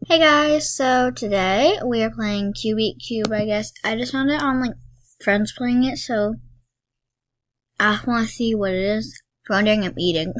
Hey guys, so today we are playing Cube Eat Cube, I guess. I just found it on friends playing it, so I want to see what it is. For wondering, I'm eating.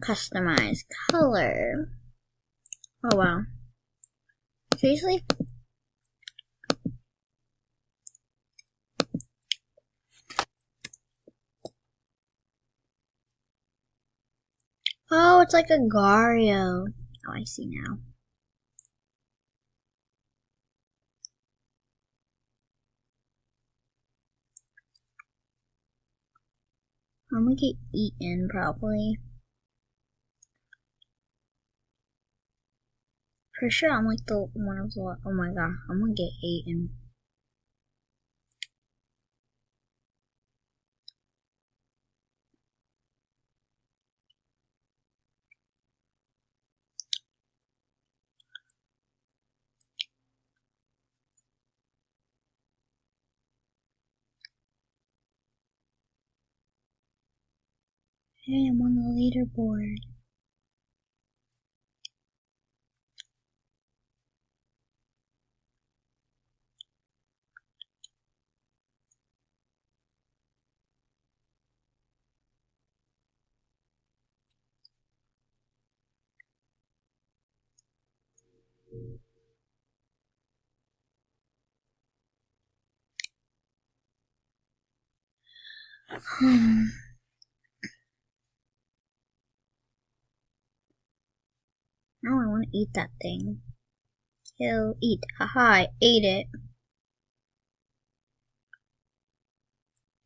Customize color. Oh wow. Seriously? Oh, it's like a Gario. Oh, I see now. I'm gonna get eaten, probably. For sure, I'm like the one of the. Oh my god, I'm gonna get eaten. Hey, I'm on the leaderboard. Now I want to eat that thing. Kill, eat. Haha, I ate it.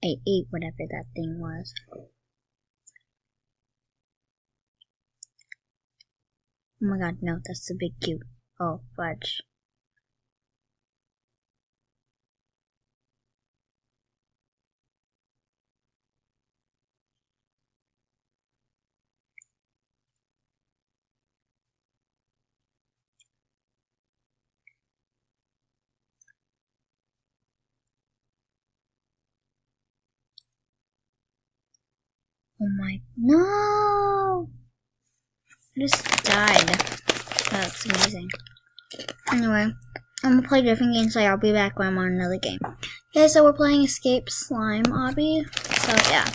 I ate whatever that thing was. Oh my god, no, that's the big cube. Oh, fudge. Oh my, no! I just died. That's amazing. Anyway, I'm gonna play different games, so I'll be back when I'm on another game. Okay, so we're playing Escape Slime Obby. So, yeah.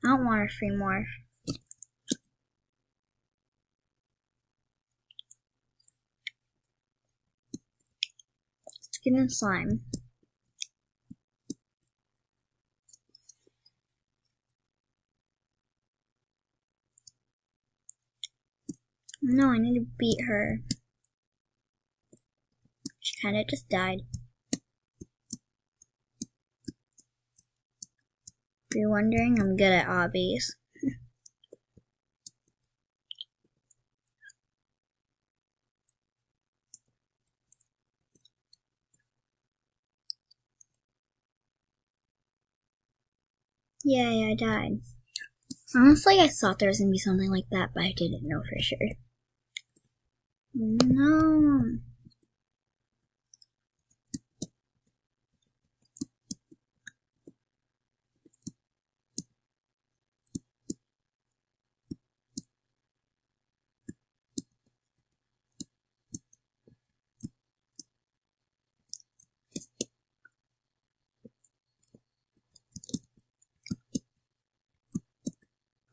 I don't want a free morph. Let's get in slime. No, I need to beat her. She kinda just died. If you're wondering, I'm good at obbies. Yay, I died. Honestly, I thought there was gonna be something like that, but I didn't know for sure. No.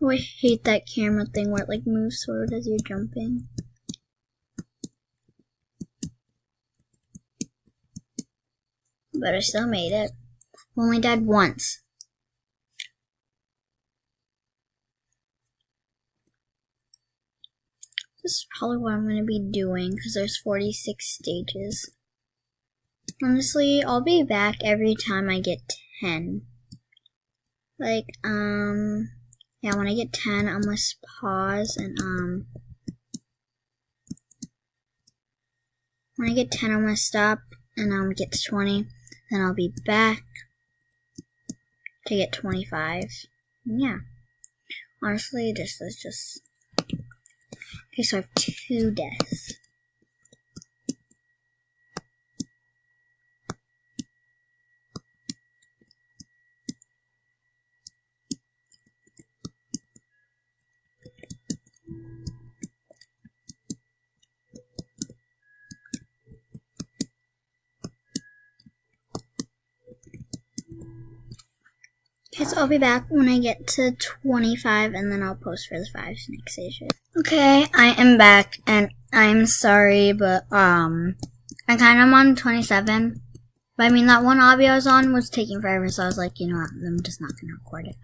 Oh, I hate that camera thing where it moves forward as you're jumping. But I still made it. Only died once. This is probably what I'm going to be doing because there's 46 stages. Honestly, I'll be back every time I get 10. Yeah, when I get 10, I'm going to pause and, when I get 10, I'm going to stop and, get to 20. Then I'll be back to get 25. Yeah. Honestly, this is just... Okay, so I have 2 deaths. Okay, so I'll be back when I get to 25, and then I'll post for the 5 snake stages. Okay, I am back, and I'm sorry, but I kind of am on 27. But I mean, that one obby I was on was taking forever, so I was like, you know what, I'm just not gonna record it.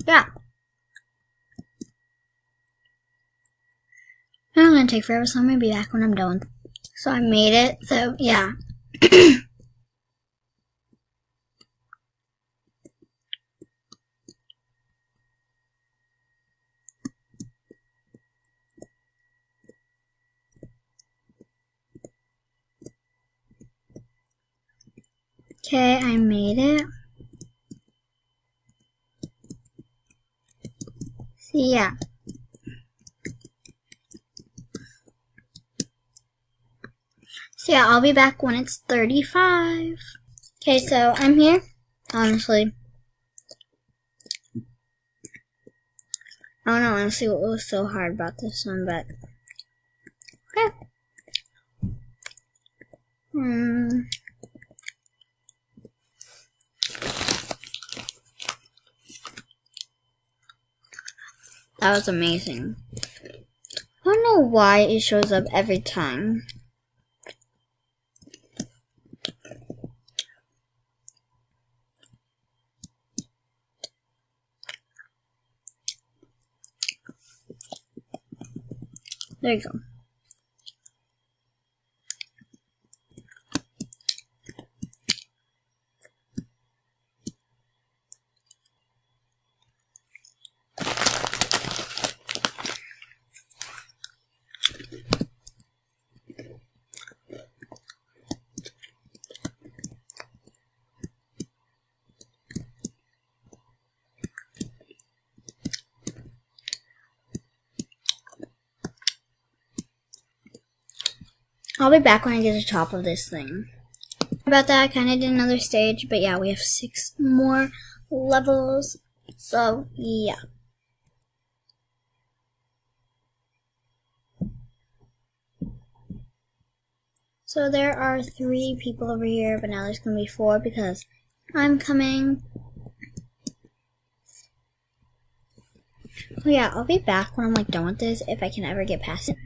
Yeah. I'm gonna take forever, so I'm gonna be back when I'm done. So I made it, so yeah. Okay, I made it. So yeah. So yeah, I'll be back when it's 35. Okay, so I'm here. Honestly, I don't know honestly what was so hard about this one, but okay. That was amazing. I don't know why it shows up every time. There you go. I'll be back when I get to the top of this thing. About that, I kind of did another stage, but yeah, we have 6 more levels, so yeah. So there are 3 people over here, but now there's going to be 4 because I'm coming. Oh yeah, I'll be back when I'm like done with this, if I can ever get past it.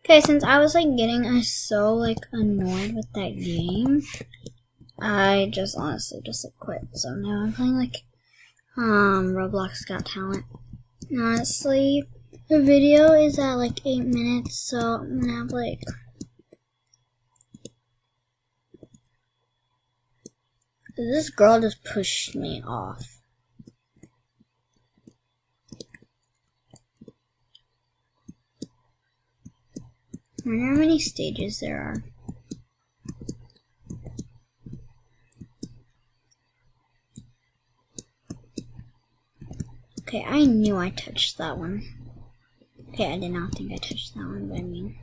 Okay, since I was like getting so like annoyed with that game, I just honestly just like quit. So now I'm playing like Roblox Got Talent. And honestly, the video is at like 8 minutes, so I'm gonna have like this girl just pushed me off. I wonder how many stages there are. Okay, I knew I touched that one. Okay, I did not think I touched that one, but I mean.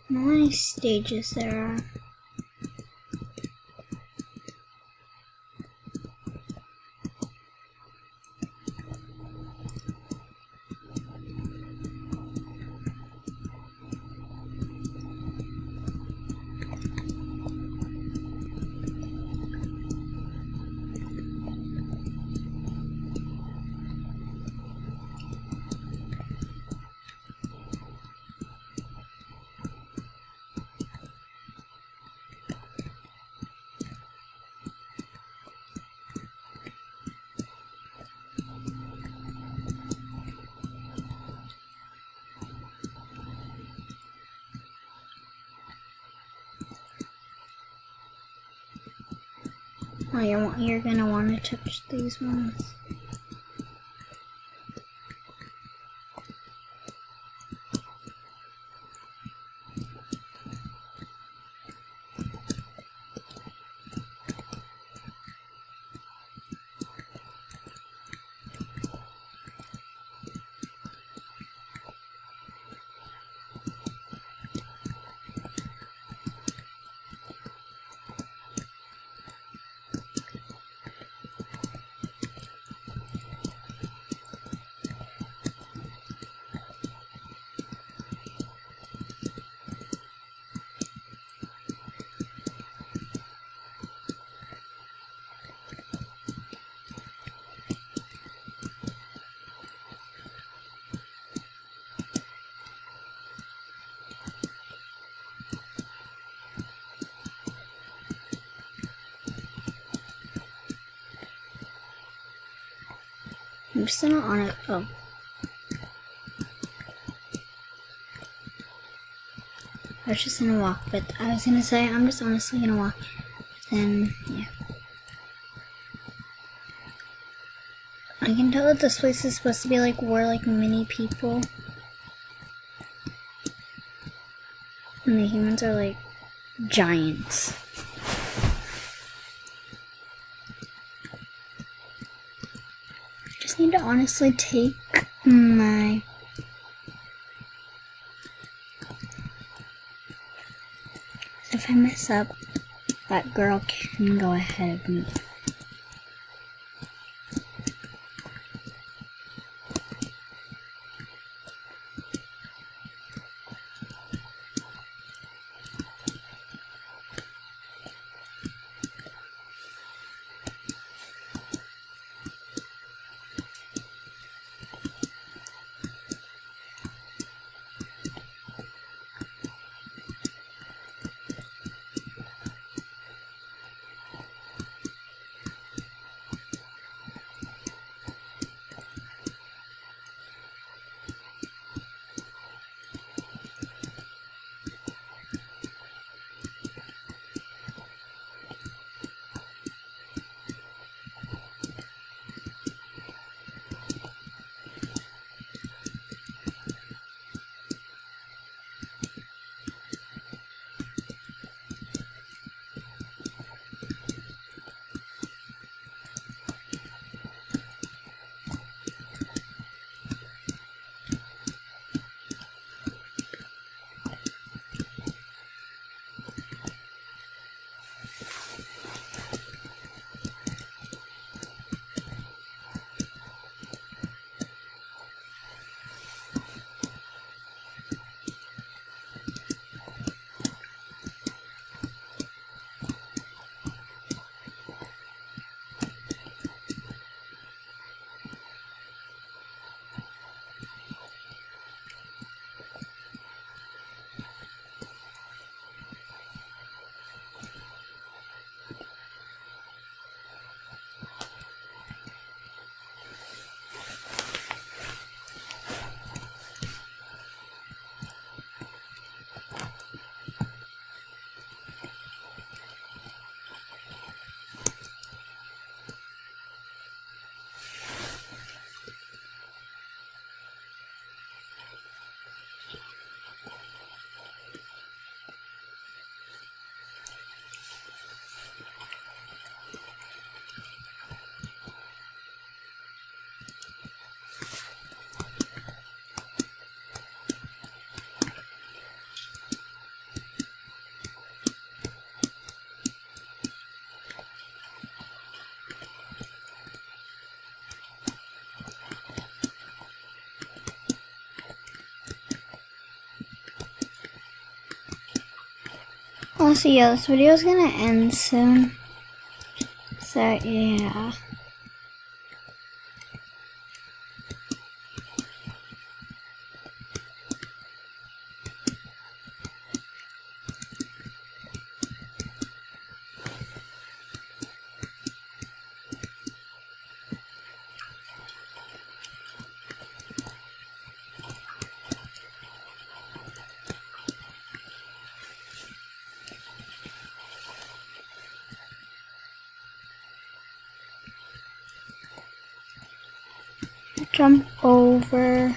How many stages there are? Oh, you're gonna want to touch these ones. I'm just gonna on it. Oh. I was just gonna walk, but I was gonna say I'm just honestly gonna walk. Then, yeah. I can tell that this place is supposed to be like where like many people. And the humans are like giants. I just need to honestly take my... If I mess up, that girl can go ahead of me. Also, yeah, this video is gonna end soon. So, yeah. Jump over.